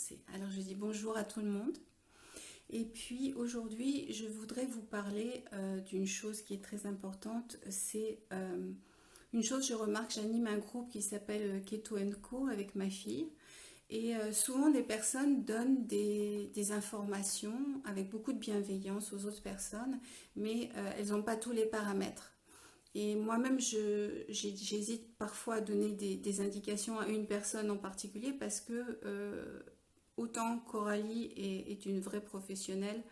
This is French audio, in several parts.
commencer. Alors je dis bonjour à tout le monde. Et puis aujourd'hui, je voudrais vous parler d'une chose qui est très importante. C'est une chose, je remarque, j'anime un groupe qui s'appelle Keto Co avec ma fille. Et souvent des personnes donnent des informations avec beaucoup de bienveillance aux autres personnes, mais elles n'ont pas tous les paramètres. Et moi-même, j'hésite parfois à donner des indications à une personne en particulier parce que autant Coralie est une vraie professionnelle,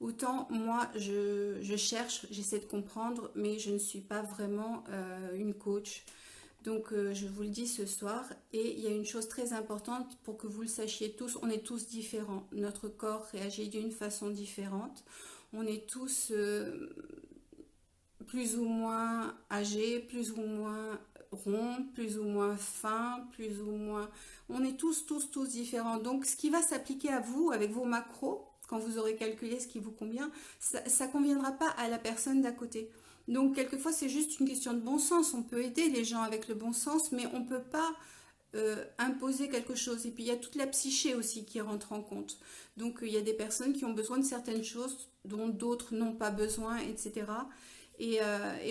autant moi je cherche, j'essaie de comprendre, mais je ne suis pas vraiment une coach. Donc je vous le dis ce soir, et il y a une chose très importante pour que vous le sachiez tous, on est tous différents, notre corps réagit d'une façon différente, on est tous plus ou moins âgés, plus ou moins ronds, plus ou moins fins, plus ou moins... On est tous différents. Donc ce qui va s'appliquer à vous avec vos macros, quand vous aurez calculé ce qui vous convient, ça ne conviendra pas à la personne d'à côté. Donc quelquefois c'est juste une question de bon sens. On peut aider les gens avec le bon sens, mais on ne peut pas imposer quelque chose. Et puis il y a toute la psyché aussi qui rentre en compte. Donc il y a des personnes qui ont besoin de certaines choses dont d'autres n'ont pas besoin, etc. Et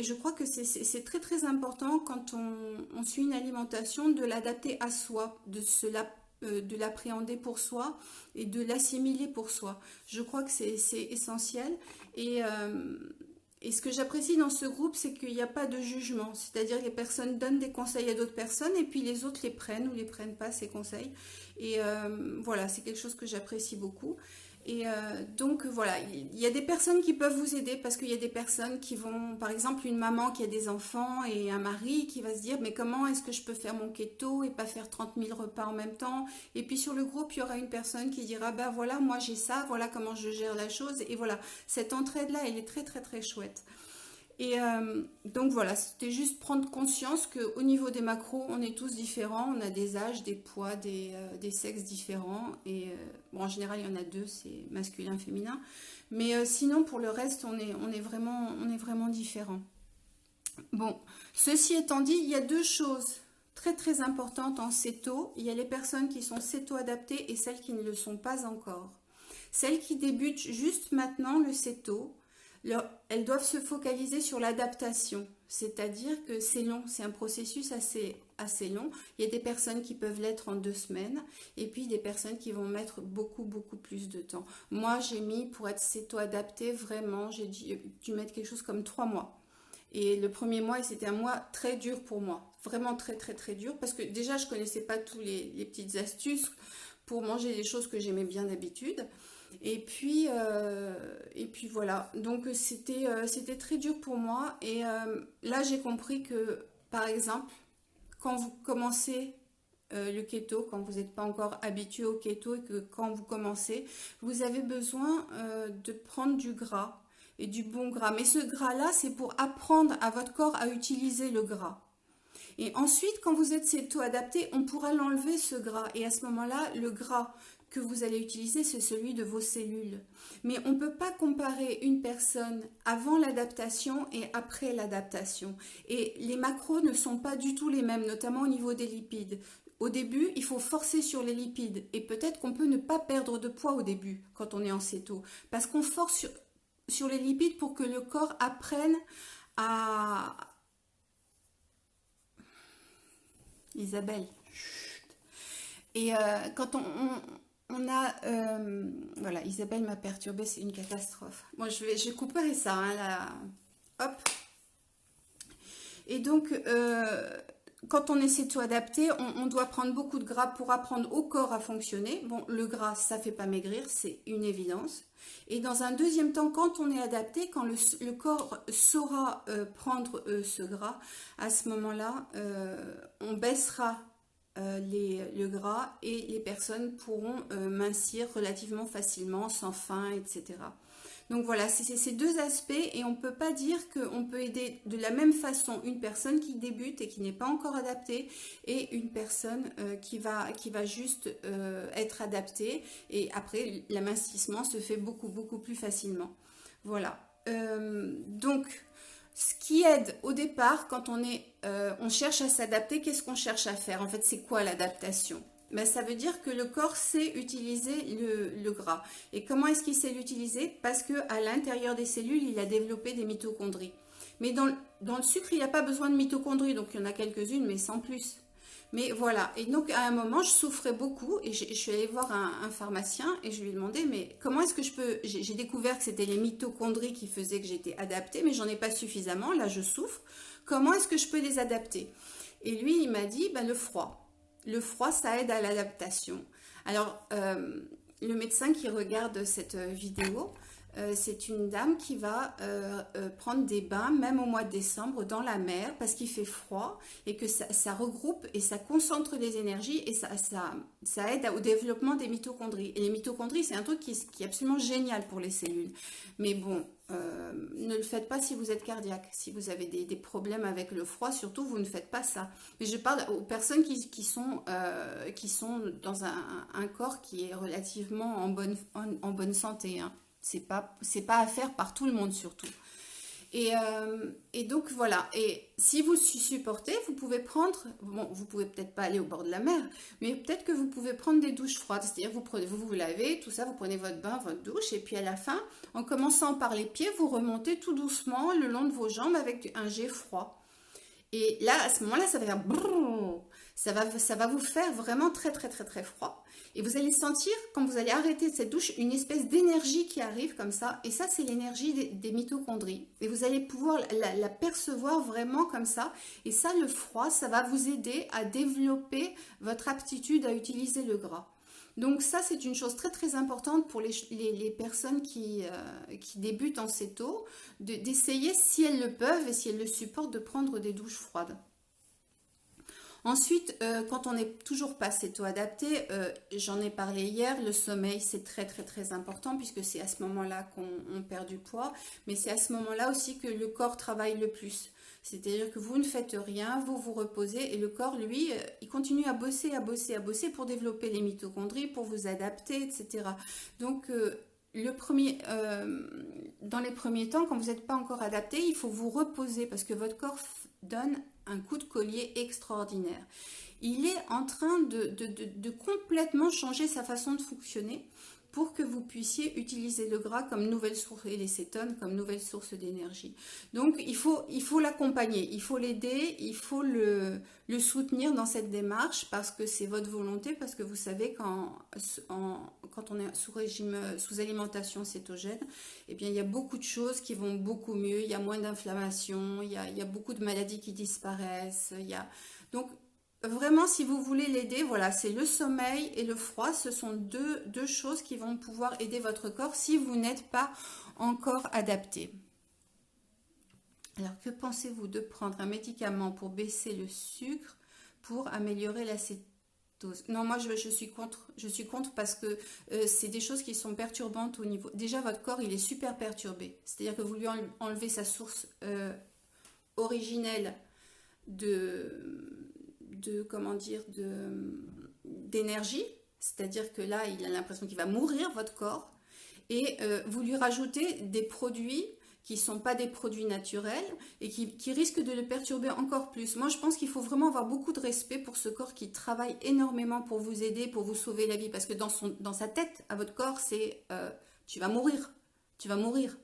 je crois que c'est très important quand on suit une alimentation de l'adapter à soi, de l'appréhender pour soi et de l'assimiler pour soi. Je crois que c'est essentiel. Et, euh, et ce que j'apprécie dans ce groupe, c'est qu'il n'y a pas de jugement. C'est-à-dire que les personnes donnent des conseils à d'autres personnes et puis les autres les prennent ou les prennent pas, ces conseils. Et voilà, c'est quelque chose que j'apprécie beaucoup. Et donc voilà, il y a des personnes qui peuvent vous aider parce qu'il y a des personnes qui vont, par exemple une maman qui a des enfants et un mari qui va se dire mais comment est-ce que je peux faire mon keto et pas faire 30 000 repas en même temps. Et puis sur le groupe, il y aura une personne qui dira bah voilà, moi j'ai ça, voilà comment je gère la chose. Et voilà, cette entraide-là, elle est très chouette. Et donc voilà, c'était juste prendre conscience qu'au niveau des macros, on est tous différents, on a des âges, des poids, des sexes différents. Et bon, en général, il y en a deux, c'est masculin, féminin. Mais sinon, pour le reste, on est vraiment différents. Bon, ceci étant dit, il y a deux choses très importantes en céto. Il y a les personnes qui sont céto-adaptées et celles qui ne le sont pas encore. Celles qui débutent juste maintenant le céto, elles doivent se focaliser sur l'adaptation, c'est-à-dire que c'est long, c'est un processus assez long. Il y a des personnes qui peuvent l'être en 2 semaines et puis des personnes qui vont mettre beaucoup plus de temps. Moi, j'ai mis, pour être céto-adapté, vraiment, j'ai dû mettre quelque chose comme 3 mois. Et le premier mois, c'était un mois très dur pour moi, vraiment très dur, parce que déjà, je connaissais pas tous les petites astuces pour manger des choses que j'aimais bien d'habitude. Et puis voilà, donc c'était très dur pour moi. Et là, j'ai compris que, par exemple, quand vous commencez le keto, quand vous n'êtes pas encore habitué au keto et que quand vous commencez, vous avez besoin de prendre du gras et du bon gras. Mais ce gras-là, c'est pour apprendre à votre corps à utiliser le gras. Et ensuite, quand vous êtes céto-adapté, on pourra l'enlever ce gras. Et à ce moment-là, le gras que vous allez utiliser, c'est celui de vos cellules. Mais on ne peut pas comparer une personne avant l'adaptation et après l'adaptation. Et les macros ne sont pas du tout les mêmes, notamment au niveau des lipides. Au début, il faut forcer sur les lipides. Et peut-être qu'on peut ne pas perdre de poids au début, quand on est en céto. Parce qu'on force sur les lipides pour que le corps apprenne à... Isabelle. Et quand on a... voilà, Isabelle m'a perturbée, c'est une catastrophe. Moi, je couperai ça, hein, là. Hop. Et donc, quand on essaie de s'adapter, on doit prendre beaucoup de gras pour apprendre au corps à fonctionner. Bon, le gras, ça ne fait pas maigrir, c'est une évidence. Et dans un deuxième temps, quand on est adapté, quand le corps saura prendre ce gras, à ce moment-là, on baissera le gras et les personnes pourront mincir relativement facilement, sans faim, etc. Donc voilà, c'est ces deux aspects et on ne peut pas dire qu'on peut aider de la même façon une personne qui débute et qui n'est pas encore adaptée et une personne qui va juste être adaptée et après l'amincissement se fait beaucoup plus facilement. Voilà. Donc, ce qui aide au départ quand on cherche à s'adapter, qu'est-ce qu'on cherche à faire? En fait, c'est quoi l'adaptation? Ben, ça veut dire que le corps sait utiliser le gras. Et comment est-ce qu'il sait l'utiliser? Parce que à l'intérieur des cellules, il a développé des mitochondries. Mais dans le sucre, il n'y a pas besoin de mitochondries, donc il y en a quelques-unes, mais sans plus. Mais voilà, et donc à un moment, je souffrais beaucoup et je suis allée voir un pharmacien et je lui ai demandé, mais comment est-ce que je peux... J'ai découvert que c'était les mitochondries qui faisaient que j'étais adaptée, mais j'en ai pas suffisamment, là je souffre. Comment est-ce que je peux les adapter? Et lui, il m'a dit, ben, le froid. Le froid, ça aide à l'adaptation. Alors, le médecin qui regarde cette vidéo, c'est une dame qui va prendre des bains, même au mois de décembre, dans la mer, parce qu'il fait froid, et que ça regroupe et ça concentre les énergies, et ça aide au développement des mitochondries. Et les mitochondries, c'est un truc qui est absolument génial pour les cellules. Mais bon, ne le faites pas si vous êtes cardiaque. Si vous avez des problèmes avec le froid, surtout, vous ne faites pas ça. Mais je parle aux personnes qui sont dans un corps qui est relativement en bonne santé, hein. C'est pas à faire par tout le monde surtout. Et donc voilà. Et si vous supportez, vous pouvez prendre, bon, vous pouvez peut-être pas aller au bord de la mer, mais peut-être que vous pouvez prendre des douches froides. C'est-à-dire vous lavez, tout ça, vous prenez votre bain, votre douche, et puis à la fin, en commençant par les pieds, vous remontez tout doucement le long de vos jambes avec un jet froid. Et là, à ce moment-là, ça va faire brrr, ça va vous faire vraiment très très très très froid. Et vous allez sentir, quand vous allez arrêter cette douche, une espèce d'énergie qui arrive comme ça. Et ça, c'est l'énergie des mitochondries. Et vous allez pouvoir la percevoir vraiment comme ça. Et ça, le froid, ça va vous aider à développer votre aptitude à utiliser le gras. Donc ça, c'est une chose très très importante pour les personnes qui débutent en céto, d'essayer, si elles le peuvent et si elles le supportent, de prendre des douches froides. Ensuite, quand on n'est toujours pas céto-adapté, j'en ai parlé hier, le sommeil c'est très très très important puisque c'est à ce moment-là qu'on perd du poids, mais c'est à ce moment-là aussi que le corps travaille le plus. C'est-à-dire que vous ne faites rien, vous vous reposez et le corps, lui, il continue à bosser, à bosser, à bosser pour développer les mitochondries, pour vous adapter, etc. Donc, dans les premiers temps, quand vous n'êtes pas encore adapté, il faut vous reposer parce que votre corps donne un coup de collier extraordinaire. Il est en train de complètement changer sa façon de fonctionner pour que vous puissiez utiliser le gras comme nouvelle source et les cétones comme nouvelle source d'énergie. Donc il faut l'accompagner, il faut l'aider, il faut le soutenir dans cette démarche parce que c'est votre volonté, parce que vous savez quand on est sous régime, sous alimentation cétogène, eh bien il y a beaucoup de choses qui vont beaucoup mieux, il y a moins d'inflammation, il y a beaucoup de maladies qui disparaissent, donc vraiment, si vous voulez l'aider, voilà, c'est le sommeil et le froid. Ce sont deux choses qui vont pouvoir aider votre corps si vous n'êtes pas encore adapté. Alors, que pensez-vous de prendre un médicament pour baisser le sucre, pour améliorer la cétose? Non, moi, je suis contre. Je suis contre parce que c'est des choses qui sont perturbantes au niveau... Déjà, votre corps, il est super perturbé. C'est-à-dire que vous lui enlevez sa source originelle d'énergie, c'est-à-dire que là il a l'impression qu'il va mourir votre corps et vous lui rajoutez des produits qui ne sont pas des produits naturels et qui risquent de le perturber encore plus. Moi je pense qu'il faut vraiment avoir beaucoup de respect pour ce corps qui travaille énormément pour vous aider, pour vous sauver la vie, parce que dans sa tête, à votre corps, c'est tu vas mourir, tu vas mourir.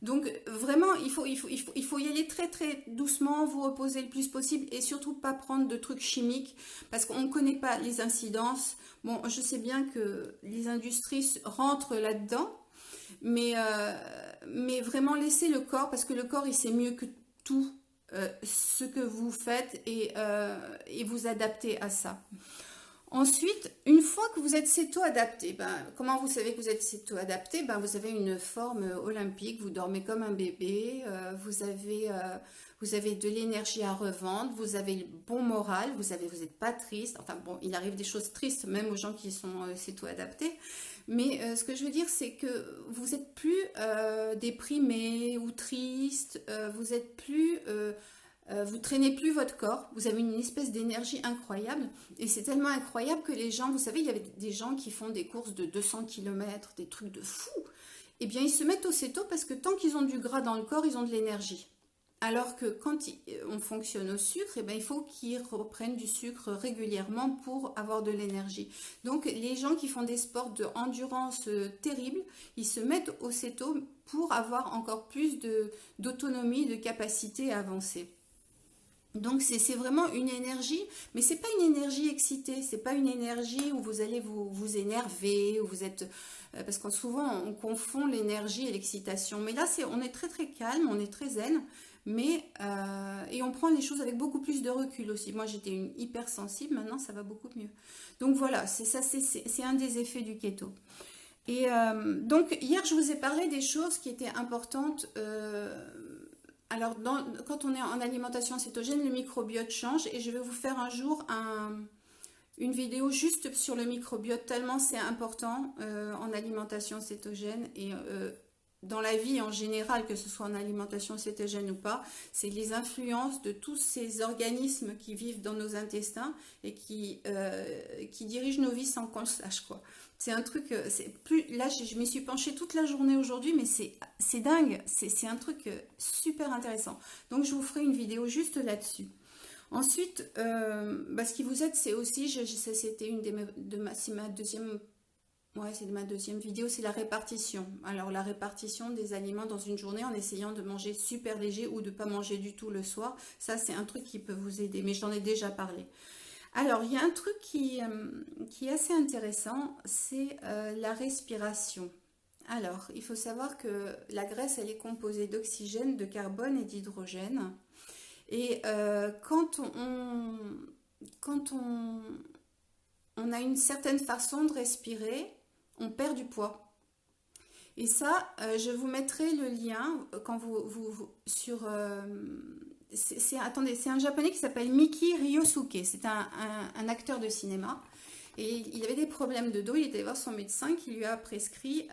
Donc vraiment, il faut y aller très très doucement, vous reposer le plus possible et surtout pas prendre de trucs chimiques parce qu'on ne connaît pas les incidences. Bon, je sais bien que les industries rentrent là-dedans, mais vraiment laissez le corps parce que le corps il sait mieux que tout ce que vous faites et vous adapter à ça. Ensuite, une fois que vous êtes céto-adapté, comment vous savez que vous êtes céto-adapté? Vous avez une forme olympique, vous dormez comme un bébé, vous avez de l'énergie à revendre, vous avez le bon moral, vous n'êtes pas triste. Enfin bon, il arrive des choses tristes même aux gens qui sont céto-adaptés. Mais ce que je veux dire, c'est que vous n'êtes plus déprimé ou triste, vous êtes plus... vous traînez plus votre corps, vous avez une espèce d'énergie incroyable et c'est tellement incroyable que les gens, vous savez, il y avait des gens qui font des courses de 200 km, des trucs de fou, et bien ils se mettent au céto parce que tant qu'ils ont du gras dans le corps, ils ont de l'énergie. Alors que quand on fonctionne au sucre, eh ben, il faut qu'ils reprennent du sucre régulièrement pour avoir de l'énergie. Donc les gens qui font des sports de endurance terribles, ils se mettent au céto pour avoir encore plus d'autonomie, de capacité à avancer. Donc c'est vraiment une énergie, mais c'est pas une énergie excitée, c'est pas une énergie où vous allez vous énerver, où vous êtes parce que souvent on confond l'énergie et l'excitation. Mais là on est très très calme, on est très zen, mais et on prend les choses avec beaucoup plus de recul aussi. Moi j'étais une hypersensible, maintenant ça va beaucoup mieux. Donc voilà, c'est ça, c'est un des effets du keto. Et donc hier je vous ai parlé des choses qui étaient importantes. Alors, quand on est en alimentation cétogène, le microbiote change et je vais vous faire un jour une vidéo juste sur le microbiote, tellement c'est important en alimentation cétogène et dans la vie en général, que ce soit en alimentation cétogène ou pas, c'est les influences de tous ces organismes qui vivent dans nos intestins et qui dirigent nos vies sans qu'on le sache, quoi. C'est un truc, c'est plus. Là, je m'y suis penchée toute la journée aujourd'hui, mais c'est dingue. C'est un truc super intéressant. Donc, je vous ferai une vidéo juste là-dessus. Ensuite, ce qui vous aide, c'est aussi, c'était une c'est ma deuxième. Ouais, c'est ma deuxième vidéo, c'est la répartition. Alors, la répartition des aliments dans une journée en essayant de manger super léger ou de ne pas manger du tout le soir. Ça, c'est un truc qui peut vous aider, mais j'en ai déjà parlé. Alors, il y a un truc qui est assez intéressant, c'est la respiration. Alors, il faut savoir que la graisse, elle est composée d'oxygène, de carbone et d'hydrogène. Et quand on a une certaine façon de respirer, on perd du poids. Et ça, je vous mettrai le lien quand sur... attendez, c'est un japonais qui s'appelle Miki Ryosuke. C'est un acteur de cinéma. Et il avait des problèmes de dos. Il était allé voir son médecin qui lui a prescrit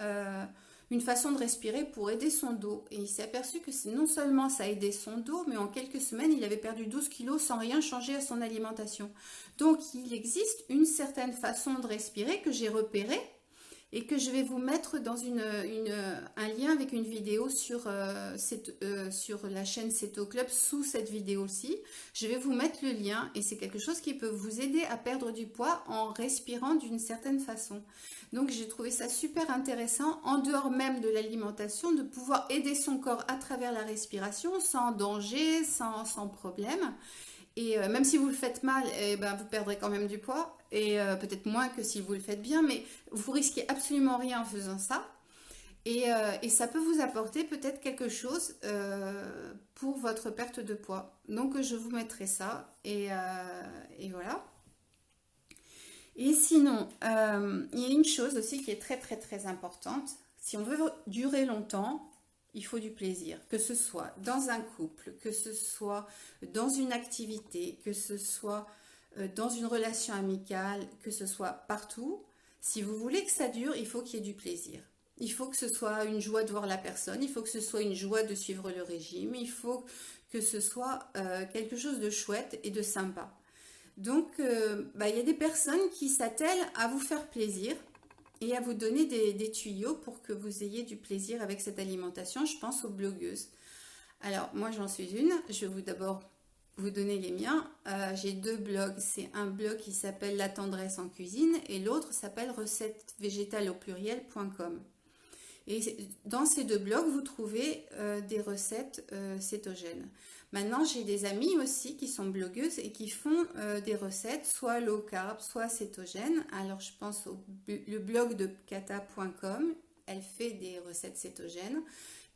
une façon de respirer pour aider son dos. Et il s'est aperçu que non seulement ça a aidé son dos, mais en quelques semaines, il avait perdu 12 kilos sans rien changer à son alimentation. Donc, il existe une certaine façon de respirer que j'ai repérée et que je vais vous mettre dans un lien avec une vidéo sur la chaîne Ceto Club sous cette vidéo-ci. Je vais vous mettre le lien et c'est quelque chose qui peut vous aider à perdre du poids en respirant d'une certaine façon. Donc j'ai trouvé ça super intéressant, en dehors même de l'alimentation, de pouvoir aider son corps à travers la respiration, sans danger, sans problème. Et même si vous le faites mal, eh ben, vous perdrez quand même du poids, et peut-être moins que si vous le faites bien, mais vous risquez absolument rien en faisant ça. Et ça peut vous apporter peut-être quelque chose pour votre perte de poids. Donc je vous mettrai ça, et voilà. Et sinon, il y a une chose aussi qui est très très très importante. Si on veut durer longtemps, il faut du plaisir, que ce soit dans un couple, que ce soit dans une activité, que ce soit dans une relation amicale, que ce soit partout. Si vous voulez que ça dure, il faut qu'il y ait du plaisir. Il faut que ce soit une joie de voir la personne, il faut que ce soit une joie de suivre le régime, il faut que ce soit quelque chose de chouette et de sympa. Donc, il y a des personnes qui s'attellent à vous faire plaisir et à vous donner des tuyaux pour que vous ayez du plaisir avec cette alimentation. Je pense aux blogueuses. Alors, moi, j'en suis une. Je vais d'abord vous donner les miens. J'ai deux blogs. C'est un blog qui s'appelle La Tendresse en cuisine et l'autre s'appelle recettesvégétales.com. Et dans ces deux blogs, vous trouvez des recettes cétogènes. Maintenant, j'ai des amies aussi qui sont blogueuses et qui font des recettes, soit low carb, soit cétogènes. Alors, je pense le blog de kata.com, elle fait des recettes cétogènes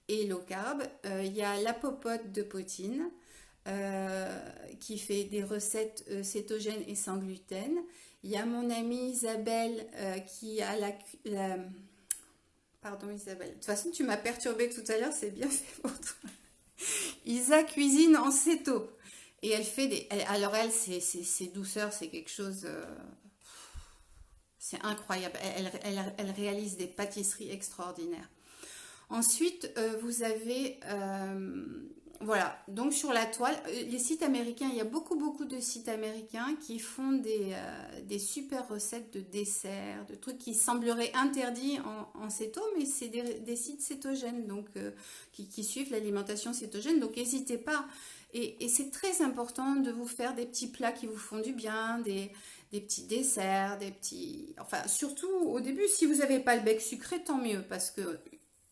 et low carb. Il y a la popote de Potine qui fait des recettes cétogènes et sans gluten. Il y a mon amie Isabelle qui a Pardon Isabelle. De toute façon, tu m'as perturbée tout à l'heure, c'est bien fait pour toi. Isa cuisine en céto. Et elle fait alors elle, c'est douceur, c'est quelque chose... c'est incroyable. Elle réalise des pâtisseries extraordinaires. Ensuite, vous avez Voilà, donc sur la toile, les sites américains, il y a beaucoup de sites américains qui font des super recettes de desserts, de trucs qui sembleraient interdits en céto, mais c'est des sites cétogènes, donc qui suivent l'alimentation cétogène, donc n'hésitez pas. Et c'est très important de vous faire des petits plats qui vous font du bien, des petits desserts, des petits... Enfin, surtout au début, si vous n'avez pas le bec sucré, tant mieux, parce que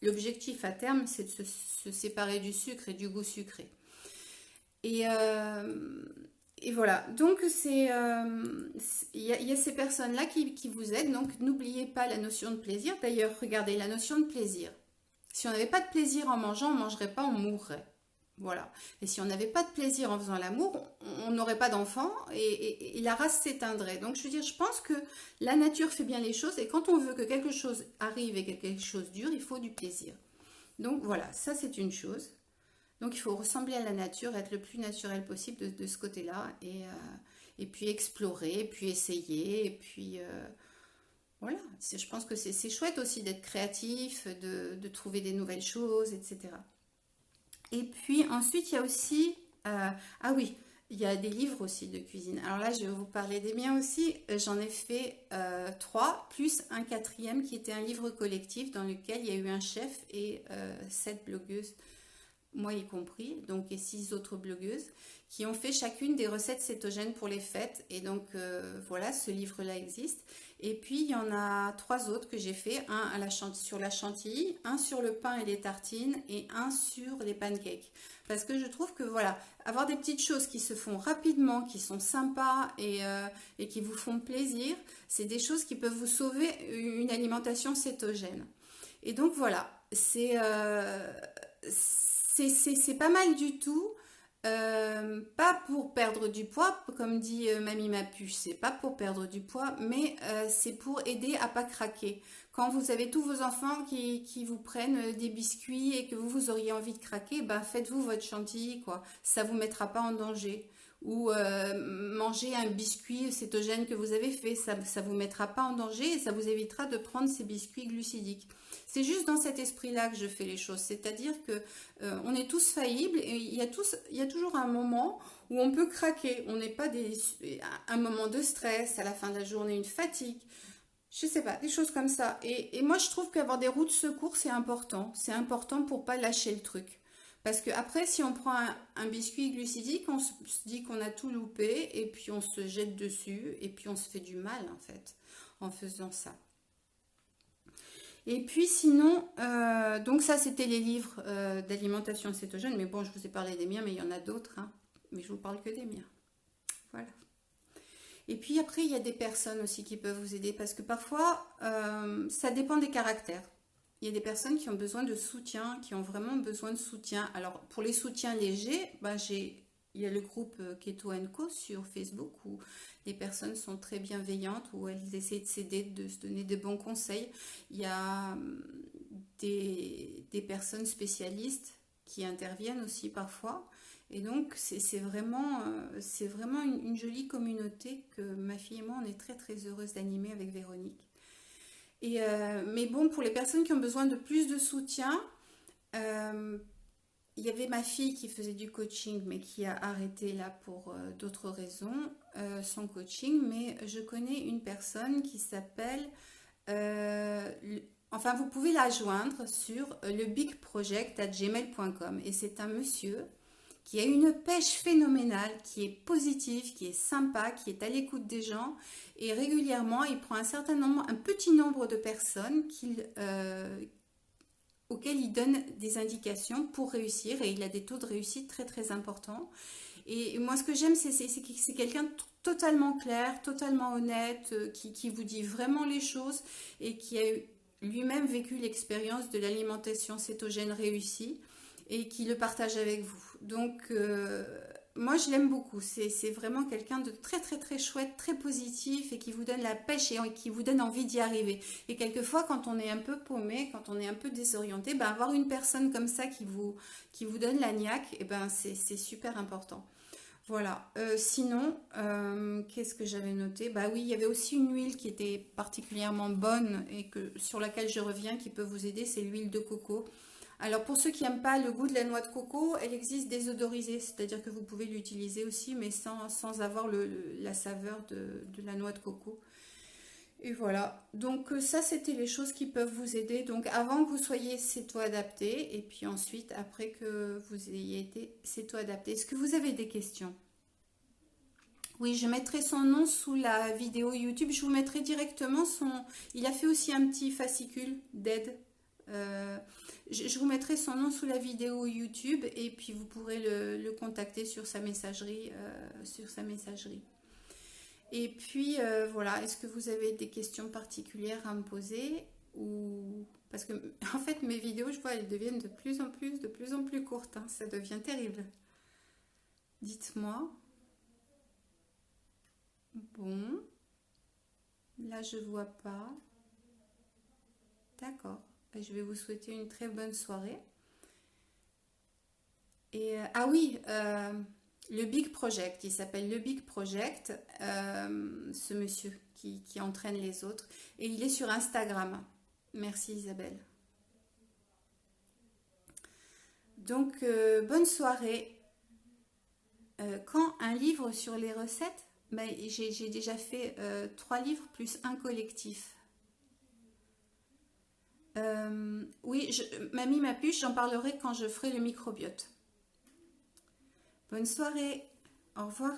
l'objectif à terme, c'est de se séparer du sucre et du goût sucré. Et, et voilà, donc il y a ces personnes-là qui vous aident, donc n'oubliez pas la notion de plaisir. D'ailleurs, regardez la notion de plaisir. Si on n'avait pas de plaisir en mangeant, on ne mangerait pas, on mourrait. Voilà. Et si on n'avait pas de plaisir en faisant l'amour, on n'aurait pas d'enfant et la race s'éteindrait. Donc je veux dire, je pense que la nature fait bien les choses et quand on veut que quelque chose arrive et que quelque chose dure, il faut du plaisir. Donc voilà, ça c'est une chose. Donc il faut ressembler à la nature, être le plus naturel possible de ce côté-là et puis explorer, puis essayer, et puis voilà. Je pense que c'est chouette aussi d'être créatif, de trouver des nouvelles choses, etc. Et puis ensuite, il y a aussi... ah oui, il y a des livres aussi de cuisine. Alors là, je vais vous parler des miens aussi. J'en ai fait trois, plus un quatrième qui était un livre collectif dans lequel il y a eu un chef et 7 blogueuses, moi y compris, donc et 6 autres blogueuses, qui ont fait chacune des recettes cétogènes pour les fêtes. Et donc voilà, ce livre-là existe. Et puis il y en a 3 autres que j'ai fait, un sur la chantilly, un sur le pain et les tartines et un sur les pancakes. Parce que je trouve que voilà, avoir des petites choses qui se font rapidement, qui sont sympas et qui vous font plaisir, c'est des choses qui peuvent vous sauver une alimentation cétogène. Et donc voilà, c'est pas mal du tout. Pas pour perdre du poids, comme dit Mamie Mapuche, c'est pas pour perdre du poids, mais c'est pour aider à pas craquer. Quand vous avez tous vos enfants qui vous prennent des biscuits et que vous auriez envie de craquer, ben faites-vous votre chantilly, quoi. Ça vous mettra pas en danger. Ou manger un biscuit cétogène que vous avez fait, ça vous mettra pas en danger et ça vous évitera de prendre ces biscuits glucidiques. C'est juste dans cet esprit-là que je fais les choses, c'est-à-dire que on est tous faillibles et il y a toujours un moment où on peut craquer. On n'est pas un moment de stress, à la fin de la journée, une fatigue. Je sais pas, des choses comme ça. Et moi, je trouve qu'avoir des roues de secours, c'est important. C'est important pour pas lâcher le truc. Parce que après, si on prend un biscuit glucidique, on se dit qu'on a tout loupé et puis on se jette dessus et puis on se fait du mal en fait en faisant ça. Et puis sinon, donc ça c'était les livres d'alimentation cétogène, mais bon, je vous ai parlé des miens, mais il y en a d'autres, hein. Mais je vous parle que des miens. Voilà. Et puis après, il y a des personnes aussi qui peuvent vous aider parce que parfois, ça dépend des caractères. Il y a des personnes qui ont besoin de soutien, qui ont vraiment besoin de soutien. Alors, pour les soutiens légers, ben, il y a le groupe Keto Co sur Facebook où les personnes sont très bienveillantes, où elles essaient de s'aider, de se donner de bons conseils. Il y a des personnes spécialistes qui interviennent aussi parfois. Et donc, c'est vraiment une jolie communauté que ma fille et moi, on est très heureuse d'animer avec Véronique. Mais bon, pour les personnes qui ont besoin de plus de soutien, euh, il y avait ma fille qui faisait du coaching, mais qui a arrêté là pour d'autres raisons, son coaching. Mais je connais une personne qui s'appelle... enfin, vous pouvez la joindre sur lebigproject@gmail.com. Et c'est un monsieur qui a une pêche phénoménale, qui est positive, qui est sympa, qui est à l'écoute des gens. Et régulièrement, il prend un petit nombre de personnes auxquelles il donne des indications pour réussir. Et il a des taux de réussite très importants. Et moi, ce que j'aime, c'est quelqu'un de totalement clair, totalement honnête, qui vous dit vraiment les choses et qui a lui-même vécu l'expérience de l'alimentation cétogène réussie et qui le partage avec vous. Donc, moi, je l'aime beaucoup. C'est vraiment quelqu'un de très chouette, très positif et qui vous donne la pêche et qui vous donne envie d'y arriver. Et quelquefois, quand on est un peu paumé, quand on est un peu désorienté, ben, avoir une personne comme ça qui vous donne la niaque, et ben, c'est super important. Voilà. Sinon, qu'est-ce que j'avais noté? Bah oui, il y avait aussi une huile qui était particulièrement bonne et sur laquelle je reviens, qui peut vous aider, c'est l'huile de coco. Alors pour ceux qui n'aiment pas le goût de la noix de coco, elle existe désodorisée, c'est-à-dire que vous pouvez l'utiliser aussi, mais sans avoir la saveur de la noix de coco. Et voilà, donc ça c'était les choses qui peuvent vous aider. Donc avant que vous soyez céto-adapté, et puis ensuite après que vous ayez été céto-adapté. Est-ce que vous avez des questions? Oui, je mettrai son nom sous la vidéo YouTube. Je vous mettrai directement son... Il a fait aussi un petit fascicule d'aide. Je vous mettrai son nom sous la vidéo YouTube et puis vous pourrez le contacter sur sa messagerie. Et puis voilà, est-ce que vous avez des questions particulières à me poser ou... Parce que en fait mes vidéos, je vois, elles deviennent de plus en plus courtes, hein. Ça devient terrible. Dites-moi. Bon, là je vois pas. D'accord. Je vais vous souhaiter une très bonne soirée. Et ah oui, le Big Project, il s'appelle le Big Project, ce monsieur qui entraîne les autres. Et il est sur Instagram. Merci Isabelle. Donc, bonne soirée. Quand un livre sur les recettes, ben, j'ai déjà fait 3 livres plus un collectif. Oui, Mamie ma puce, j'en parlerai quand je ferai le microbiote. Bonne soirée. Au revoir.